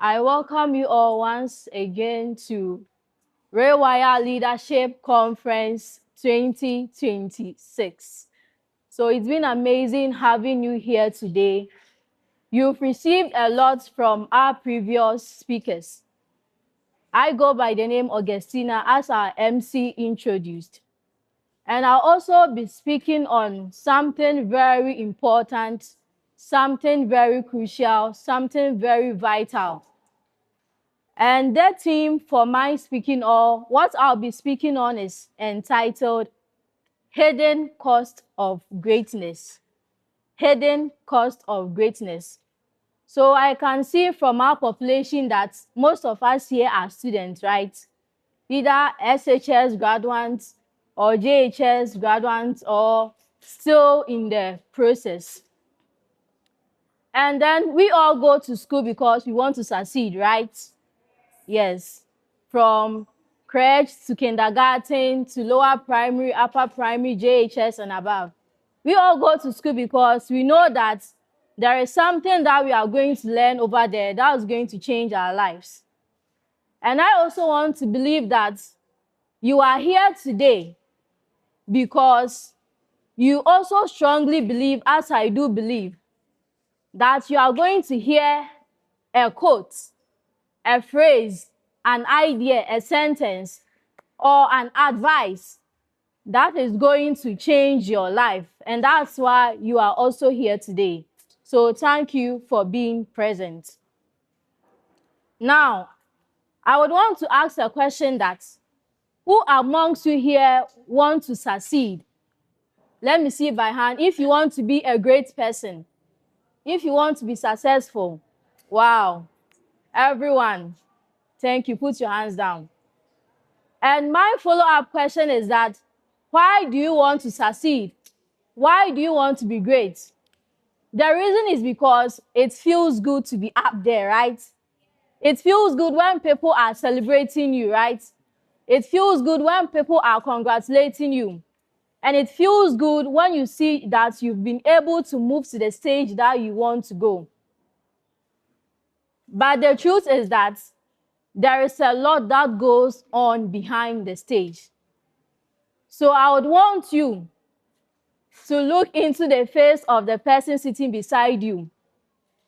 I welcome you all once again to Rewire Leadership Conference 2026. So it's been amazing having you here today. You've received a lot from our previous speakers. I go by the name Augustina as our MC introduced. And I'll also be speaking on something very important, something very crucial, something very vital. And the theme for my speaking, or what I'll be speaking on, is entitled Hidden Cost of Greatness. Hidden Cost of Greatness. So I can see from our population that most of us here are students, right? Either SHS graduates or JHS graduates or still in the process. And then we all go to school because we want to succeed, right? Yes. From crèche to kindergarten to lower primary, upper primary, JHS and above. We all go to school because we know that there is something that we are going to learn over there that is going to change our lives. And I also want to believe that you are here today because you also strongly believe, as I do believe, that you are going to hear a quote, a phrase, an idea, a sentence, or an advice that is going to change your life. And that's why you are also here today. So thank you for being present. Now, I would want to ask a question that, who amongst you here want to succeed? Let me see by hand. If you want to be a great person, if you want to be successful, wow, everyone, thank you. Put your hands down. And my follow-up question is that, why do you want to succeed? Why do you want to be great? The reason is because it feels good to be up there, right? It feels good when people are celebrating you, right? It feels good when people are congratulating you. And it feels good when you see that you've been able to move to the stage that you want to go. But the truth is that there is a lot that goes on behind the stage. So I would want you to look into the face of the person sitting beside you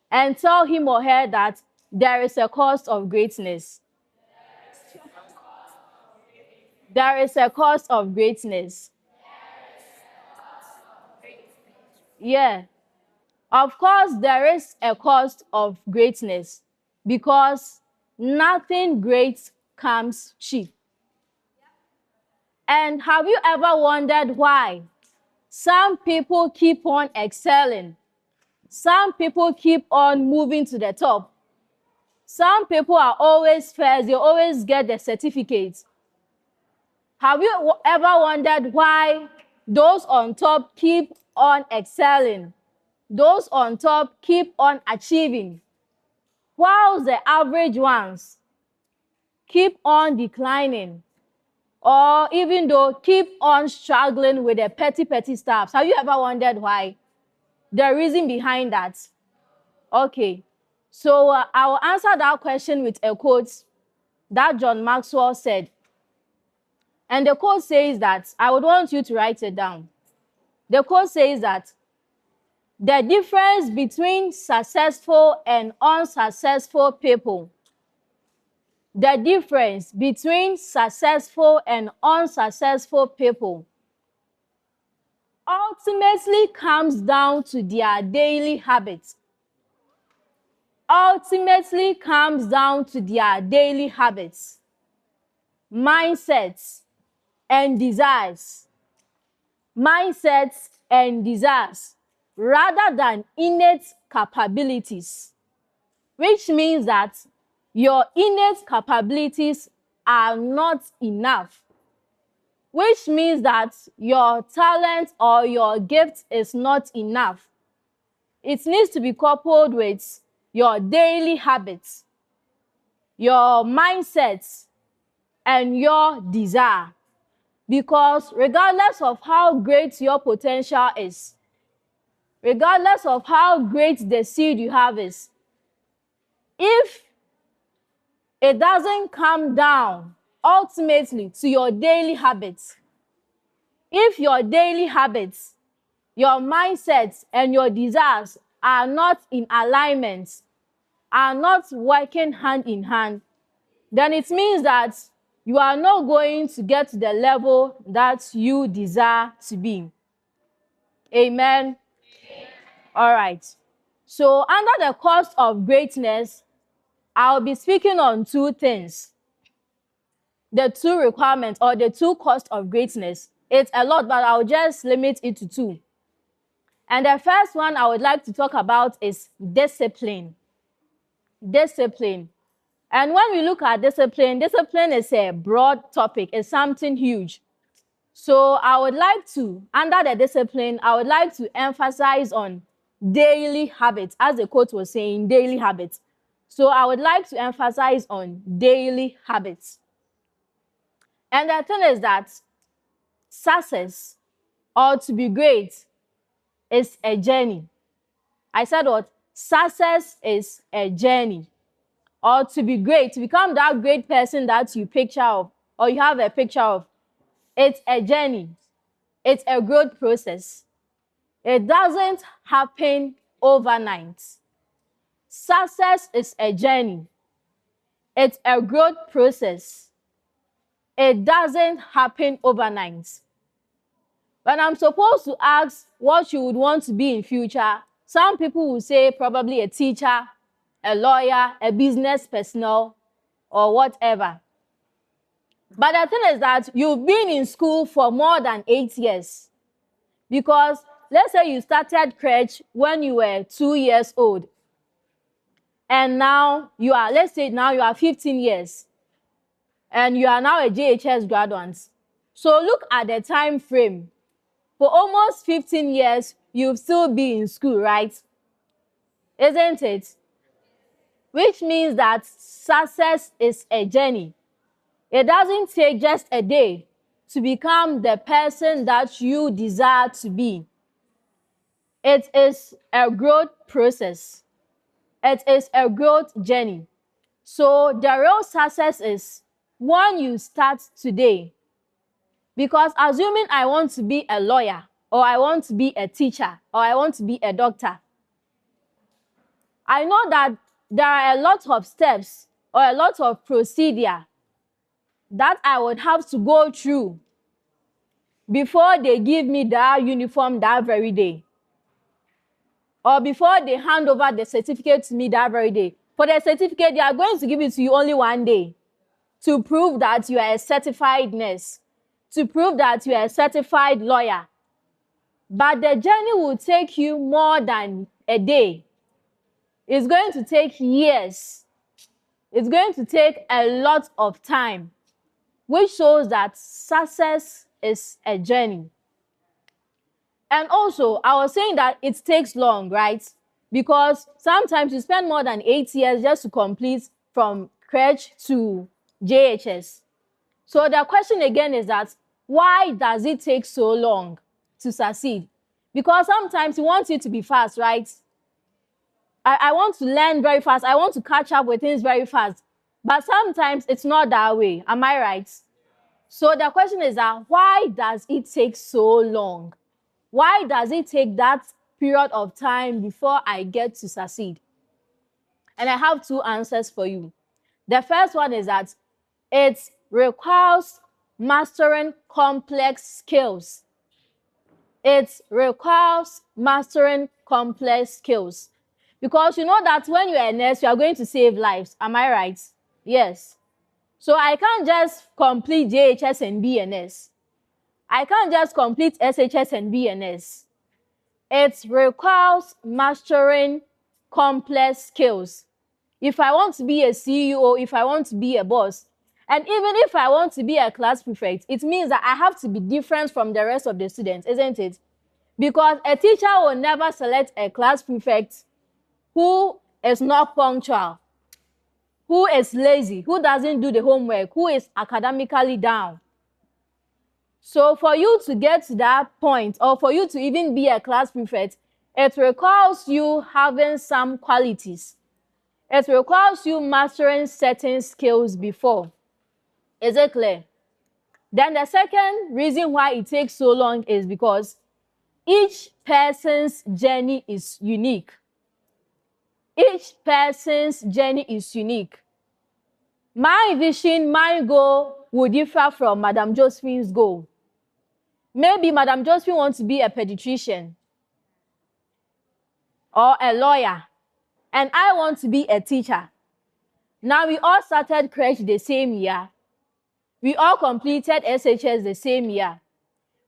and tell him or her that there is a cost of greatness. There is a cost of greatness. Yeah. Of course, there is a cost of greatness because nothing great comes cheap. And have you ever wondered why some people keep on excelling? Some people keep on moving to the top. Some people are always first, they always get the certificates. Have you ever wondered why those on top keep on excelling? Those on top keep on achieving, while the average ones keep on declining, or even though keep on struggling with the petty stuff. Have you ever wondered why? The reason behind that? Okay, so I will answer that question with a quote that John Maxwell said. And the quote says that, I would want you to write it down. The quote says that, the difference between successful and unsuccessful people, the difference between successful and unsuccessful people ultimately comes down to their daily habits. Ultimately comes down to their daily habits, mindsets, and desires. Mindsets and desires, rather than innate capabilities, which means that your innate capabilities are not enough, which means that your talent or your gift is not enough. It needs to be coupled with your daily habits, your mindsets, and your desire. Because regardless of how great your potential is, regardless of how great the seed you have is, if it doesn't come down ultimately to your daily habits. If your daily habits, your mindsets, and your desires are not in alignment, are not working hand in hand, then it means that you are not going to get to the level that you desire to be. Amen. All right. So under the cost of greatness, I'll be speaking on two things. The two requirements or the two costs of greatness. It's a lot, but I'll just limit it to two. And the first one I would like to talk about is discipline. Discipline. And when we look at discipline, discipline is a broad topic. It's something huge. So I would like to, under the discipline, I would like to emphasize on daily habits, as the quote was saying, daily habits. So I would like to emphasize on daily habits. And the thing is that success, or to be great, is a journey. I said what? Success is a journey. Or to be great, to become that great person that you picture of, or you have a picture of, it's a journey. It's a growth process. It doesn't happen overnight. Success is a journey. It's a growth process. It doesn't happen overnight. When I'm supposed to ask what you would want to be in future, some people will say probably a teacher, a lawyer, a business personnel, or whatever. But the thing is that you've been in school for more than 8 years. Because let's say you started crèche when you were 2 years old. And now you are, let's say now you are 15 years. And you are now a JHS graduate. So look at the time frame. For almost 15 years, you've still been in school, right? Isn't it? Which means that success is a journey. It doesn't take just a day to become the person that you desire to be. It is a growth process. It is a growth journey. So the real success is when you start today. Because assuming I want to be a lawyer, or I want to be a teacher, or I want to be a doctor, I know that there are a lot of steps or a lot of procedure that I would have to go through before they give me that uniform that very day. Or before they hand over the certificate to me that very day. For the certificate, they are going to give it to you only one day to prove that you are a certified nurse, to prove that you are a certified lawyer. But the journey will take you more than a day. It's going to take years. It's going to take a lot of time, which shows that success is a journey. And also, I was saying that it takes long, right? Because sometimes you spend more than 8 years just to complete from crèche to JHS. So the question again is that, why does it take so long to succeed? Because sometimes we want it to be fast, right? I want to learn very fast. I want to catch up with things very fast. But sometimes it's not that way. Am I right? So the question is that, why does it take so long? Why does it take that period of time before I get to succeed? And I have two answers for you. The first one is that it requires mastering complex skills. It requires mastering complex skills. Because you know that when you're a nurse, you are going to save lives. Am I right? Yes. So I can't just complete JHS and be a nurse. I can't just complete SHS and be a nurse. It requires mastering complex skills. If I want to be a CEO, if I want to be a boss, and even if I want to be a class prefect, it means that I have to be different from the rest of the students, isn't it? Because a teacher will never select a class prefect who is not punctual, who is lazy, who doesn't do the homework, who is academically down. So for you to get to that point, or for you to even be a class prefect, it requires you having some qualities. It requires you mastering certain skills before. Is it clear? Then the second reason why it takes so long is because each person's journey is unique. Each person's journey is unique. My vision, my goal will differ from Madam Josephine's goal. Maybe Madam Josephine wants to be a pediatrician or a lawyer, and I want to be a teacher. Now, we all started crèche the same year. We all completed SHS the same year.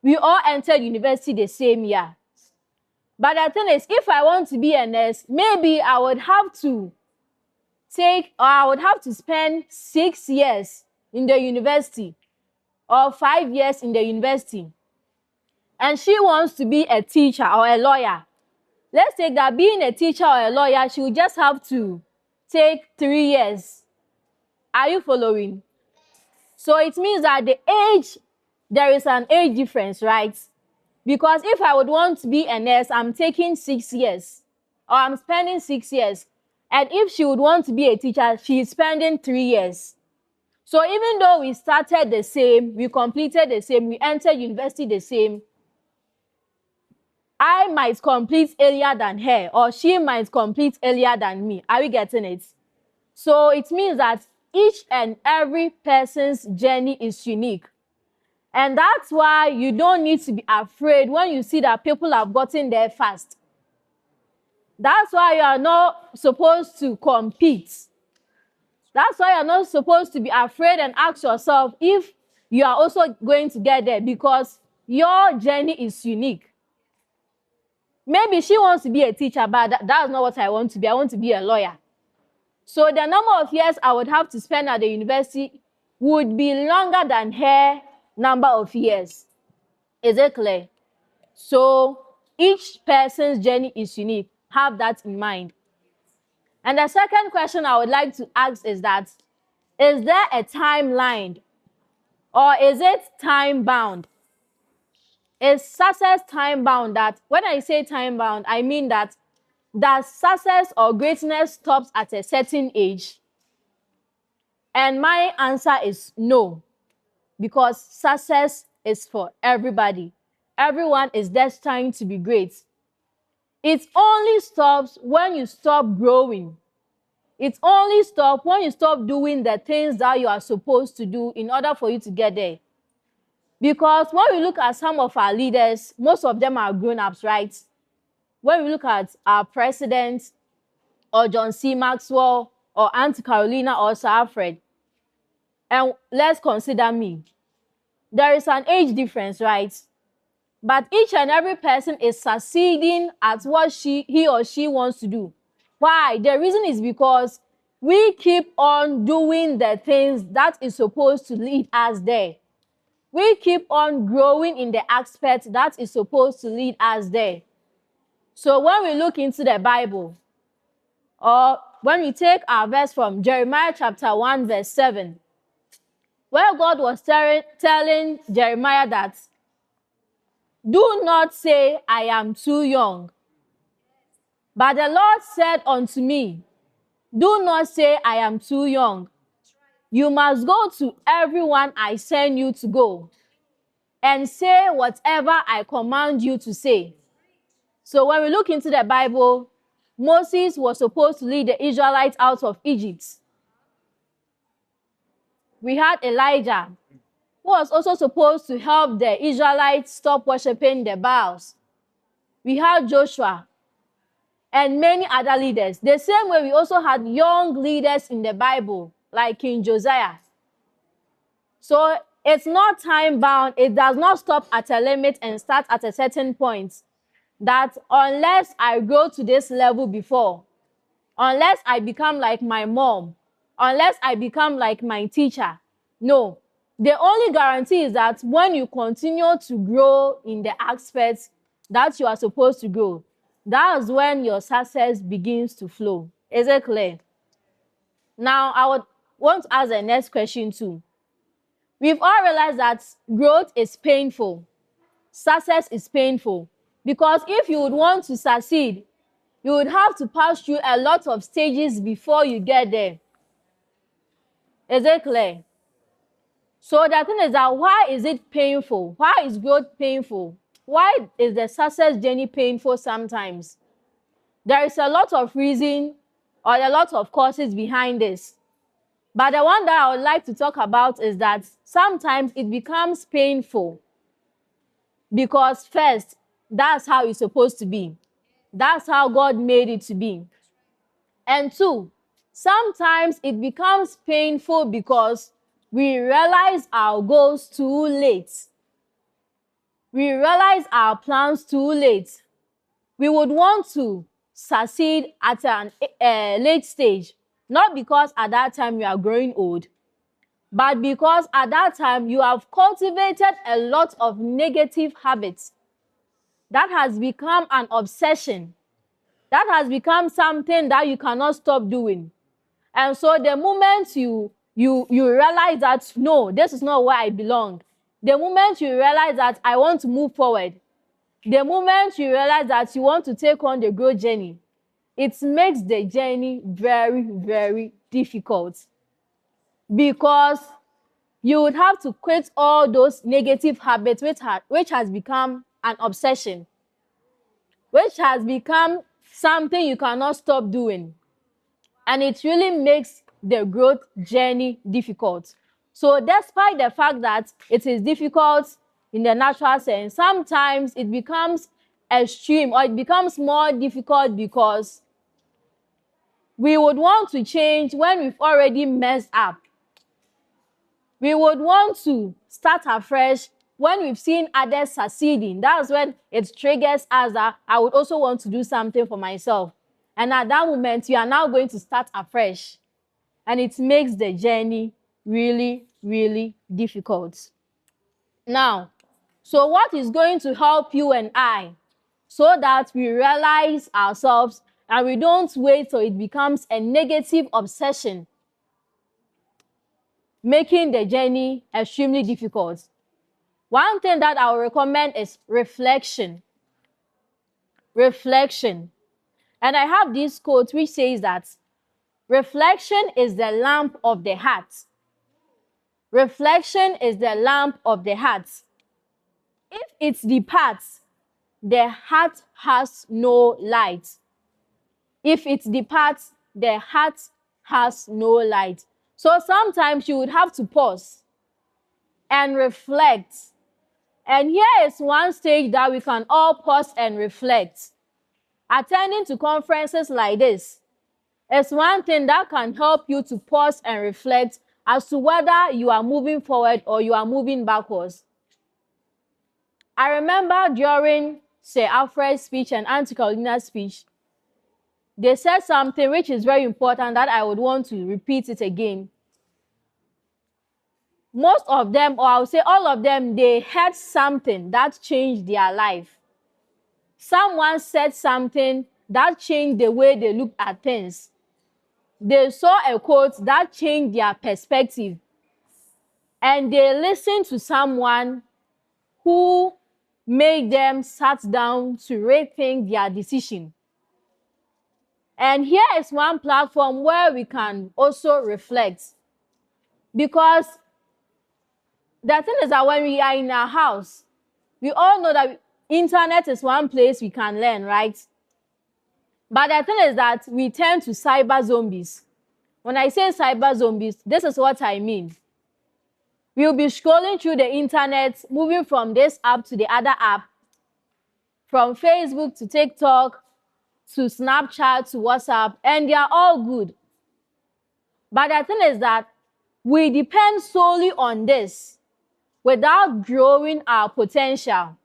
We all entered university the same year. But the thing is, if I want to be a nurse, maybe I would have to spend 6 years in the university or 5 years in the university. And she wants to be a teacher or a lawyer. Let's take that being a teacher or a lawyer, she will just have to take 3 years. Are you following? So it means that there is an age difference, right? Because if I would want to be a nurse, I'm taking 6 years, or I'm spending 6 years. And if she would want to be a teacher, she's spending 3 years. So even though we started the same, we completed the same, we entered university the same, I might complete earlier than her, or she might complete earlier than me. Are we getting it? So it means that each and every person's journey is unique. And that's why you don't need to be afraid when you see that people have gotten there fast. That's why you are not supposed to compete. That's why you're not supposed to be afraid and ask yourself if you are also going to get there, because your journey is unique. Maybe she wants to be a teacher, but that's not what I want to be. I want to be a lawyer. So the number of years I would have to spend at the university would be longer than her number of years. Is it clear? So each person's journey is unique. Have that in mind. And the second question I would like to ask is that, is there a timeline, or is it time-bound? Is success time-bound? That when I say time-bound, I mean that success or greatness stops at a certain age? And my answer is no, because success is for everybody. Everyone is destined to be great. It only stops when you stop growing. It only stops when you stop doing the things that you are supposed to do in order for you to get there. Because when we look at some of our leaders, most of them are grown-ups, right? When we look at our president, or John C. Maxwell, or Auntie Carolina, or Sir Alfred, and let's consider me, there is an age difference, right? But each and every person is succeeding at what he or she wants to do. Why? The reason is because we keep on doing the things that is supposed to lead us there. We keep on growing in the aspect that is supposed to lead us there. So when we look into the Bible, or when we take our verse from Jeremiah chapter 1 verse 7, where God was telling Jeremiah that, do not say, I am too young. But the Lord said unto me, do not say, I am too young. You must go to everyone I send you to go, and say whatever I command you to say. So when we look into the Bible, Moses was supposed to lead the Israelites out of Egypt. We had Elijah, who was also supposed to help the Israelites stop worshiping the Baals. We had Joshua and many other leaders. The same way we also had young leaders in the Bible, like King Josiah. So it's not time-bound. It does not stop at a limit and start at a certain point. That unless I grow to this level before, unless I become like my mom, unless I become like my teacher, no. The only guarantee is that when you continue to grow in the aspects that you are supposed to grow, that's when your success begins to flow. Is it clear? Now, I would want to ask the next question too. We've all realized that growth is painful. Success is painful. Because if you would want to succeed, you would have to pass through a lot of stages before you get there. Is it clear? So the thing is that why is it painful? Why is growth painful? Why is the success journey painful sometimes? There is a lot of reason or a lot of causes behind this. But the one that I would like to talk about is that sometimes it becomes painful because first, that's how it's supposed to be. That's how God made it to be. And two, sometimes it becomes painful because we realize our goals too late. We realize our plans too late. We would want to succeed at a late stage, not because at that time you are growing old, but because at that time you have cultivated a lot of negative habits. That has become an obsession. That has become something that you cannot stop doing. And so the moment you realize that, no, this is not where I belong, the moment you realize that I want to move forward, the moment you realize that you want to take on the growth journey, it makes the journey very, very difficult. Because you would have to quit all those negative habits which has become an obsession, which has become something you cannot stop doing. And it really makes the growth journey difficult. So despite the fact that it is difficult in the natural sense, sometimes it becomes extreme or it becomes more difficult because we would want to change when we've already messed up. We would want to start afresh when we've seen others succeeding. That's when it triggers us that I would also want to do something for myself. And at that moment, you are now going to start afresh. And it makes the journey really, really difficult. Now, so what is going to help you and I so that we realize ourselves and we don't wait till it becomes a negative obsession, making the journey extremely difficult? One thing that I would recommend is reflection. Reflection. And I have this quote which says that reflection is the lamp of the heart. Reflection is the lamp of the heart. If it departs, the heart has no light. If it departs, the heart has no light. So sometimes you would have to pause and reflect. And here is one stage that we can all pause and reflect. Attending to conferences like this is one thing that can help you to pause and reflect as to whether you are moving forward or you are moving backwards. I remember during Sir Alfred's speech and Auntie Carolina's speech, they said something which is very important that I would want to repeat it again. Most of them, or I would say all of them, they heard something that changed their life. Someone said something that changed the way they looked at things. They saw a quote that changed their perspective. And they listened to someone who made them sat down to rethink their decision. And here is one platform where we can also reflect. Because the thing is that when we are in our house, we all know that internet is one place we can learn, right? But the thing is that we turn to cyber zombies. When I say cyber zombies, this is what I mean. We'll be scrolling through the internet, moving from this app to the other app, from Facebook to TikTok, to Snapchat, to WhatsApp, and they are all good. But the thing is that we depend solely on this without growing our potential,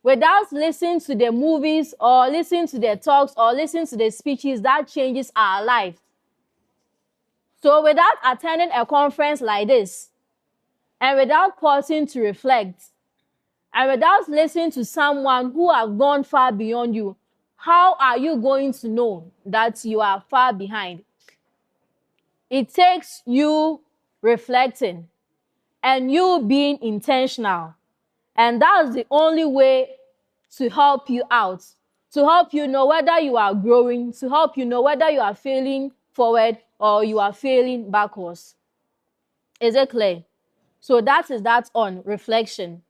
without listening to the movies or listening to the talks or listening to the speeches that changes our life. So without attending a conference like this, and without pausing to reflect, and without listening to someone who has gone far beyond you, how are you going to know that you are far behind? It takes you reflecting and you being intentional. And that's the only way to help you out. to help you know whether you are growing, to help you know whether you are failing forward or you are failing backwards. Is it clear? So that is that on reflection.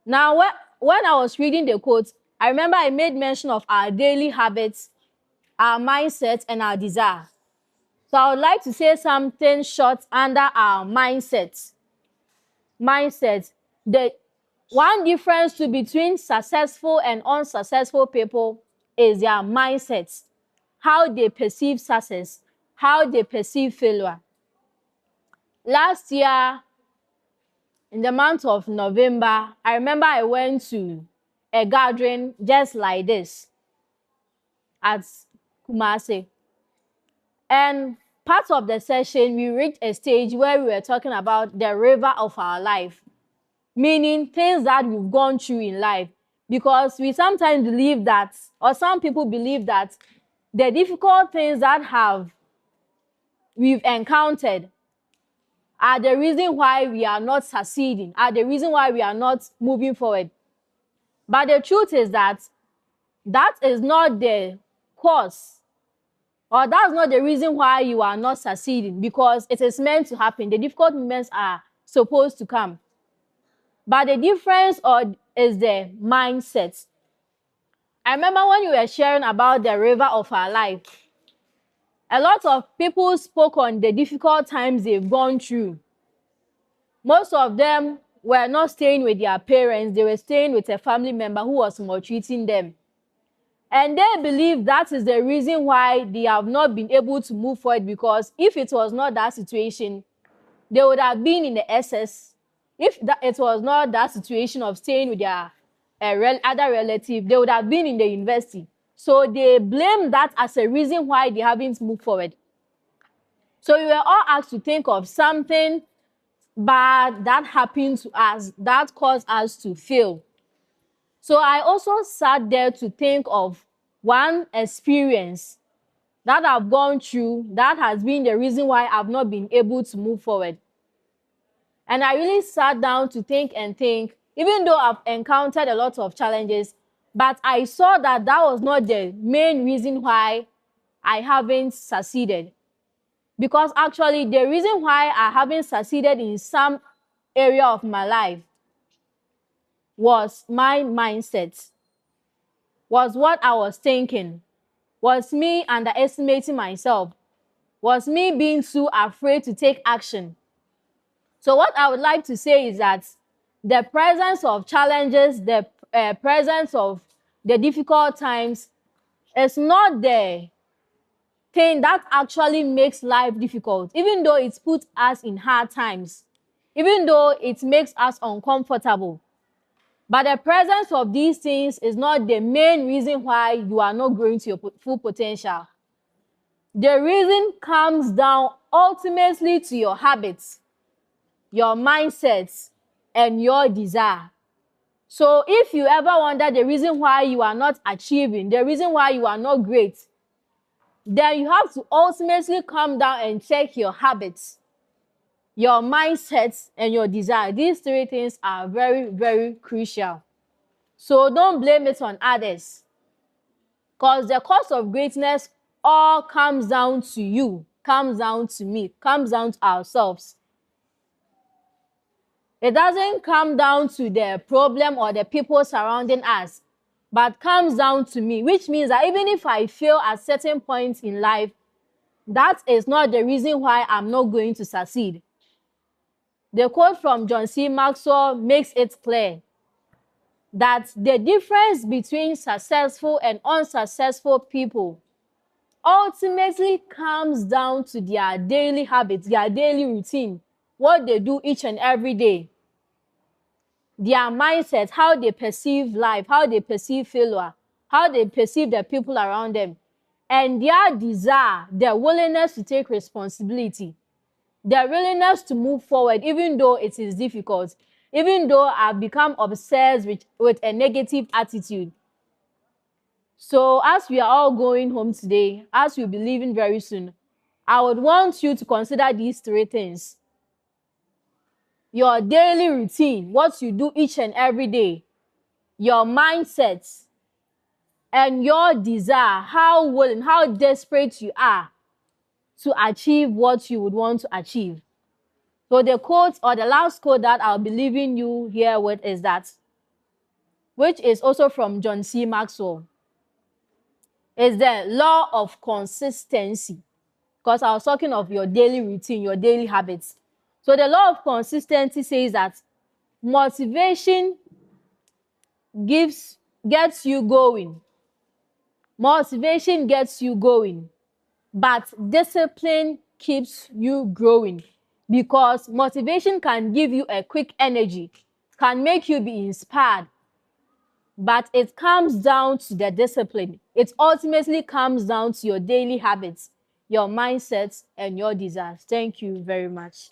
Now, when I was reading the quote, I remember I made mention of our daily habits, our mindset, and our desire. So I would like to say something short under our mindset. Mindset. The one difference between successful and unsuccessful people is their mindset, how they perceive success, how they perceive failure. Last year, in the month of November, I remember I went to a gathering just like this at Kumasi. And part of the session, we reached a stage where we were talking about the river of our life, meaning things that we've gone through in life. Because we sometimes believe that, or some people believe that, the difficult things that we've encountered are the reason why we are not succeeding, are the reason why we are not moving forward. But the truth is that that is not the cause, or that's not the reason why you are not succeeding, because it is meant to happen. The difficult moments are supposed to come. But the difference is the mindset. I remember when you were sharing about the river of our life, a lot of people spoke on the difficult times they've gone through. Most of them were not staying with their parents, they were staying with a family member who was maltreating them. And they believe that is the reason why they have not been able to move forward, because if it was not that situation, they would have been in the SS. If it was not that situation of staying with their other relative, they would have been in the university. So they blame that as a reason why they haven't moved forward. So we were all asked to think of something bad that happened to us that caused us to fail. So I also sat there to think of one experience that I've gone through that has been the reason why I've not been able to move forward. And I really sat down to think and think, even though I've encountered a lot of challenges, but I saw that that was not the main reason why I haven't succeeded. Because actually, the reason why I haven't succeeded in some area of my life was my mindset, was what I was thinking, was me underestimating myself, was me being too afraid to take action. So what I would like to say is that the presence of challenges, the presence of the difficult times is not the thing that actually makes life difficult, even though it puts us in hard times, even though it makes us uncomfortable. But the presence of these things is not the main reason why you are not growing to your full potential. The reason comes down ultimately to your habits, your mindsets, and your desire. So if you ever wonder the reason why you are not achieving, the reason why you are not great, then you have to ultimately come down and check your habits, your mindsets, and your desire. These three things are very, very crucial. So don't blame it on others, because the cost of greatness all comes down to you, comes down to me, comes down to ourselves. It doesn't come down to the problem or the people surrounding us, but comes down to me, which means that even if I fail at certain points in life, that is not the reason why I'm not going to succeed. The quote from John C. Maxwell makes it clear that the difference between successful and unsuccessful people ultimately comes down to their daily habits, their daily routine, what they do each and every day, their mindset, how they perceive life, how they perceive failure, how they perceive the people around them, and their desire, their willingness to take responsibility, their willingness to move forward, even though it is difficult, even though I've become obsessed with a negative attitude. So as we are all going home today, as we'll be leaving very soon, I would want you to consider these three things. Your daily routine, what you do each and every day, your mindset, and your desire, how willing, how desperate you are to achieve what you would want to achieve. So the quote or the last quote that I'll be leaving you here with is that, which is also from John C. Maxwell, is the law of consistency. Because I was talking of your daily routine, your daily habits. So the law of consistency says that motivation gets you going. Motivation gets you going, but discipline keeps you growing, because motivation can give you a quick energy, can make you be inspired, but it comes down to the discipline. It ultimately comes down to your daily habits, your mindsets, and your desires. Thank you very much.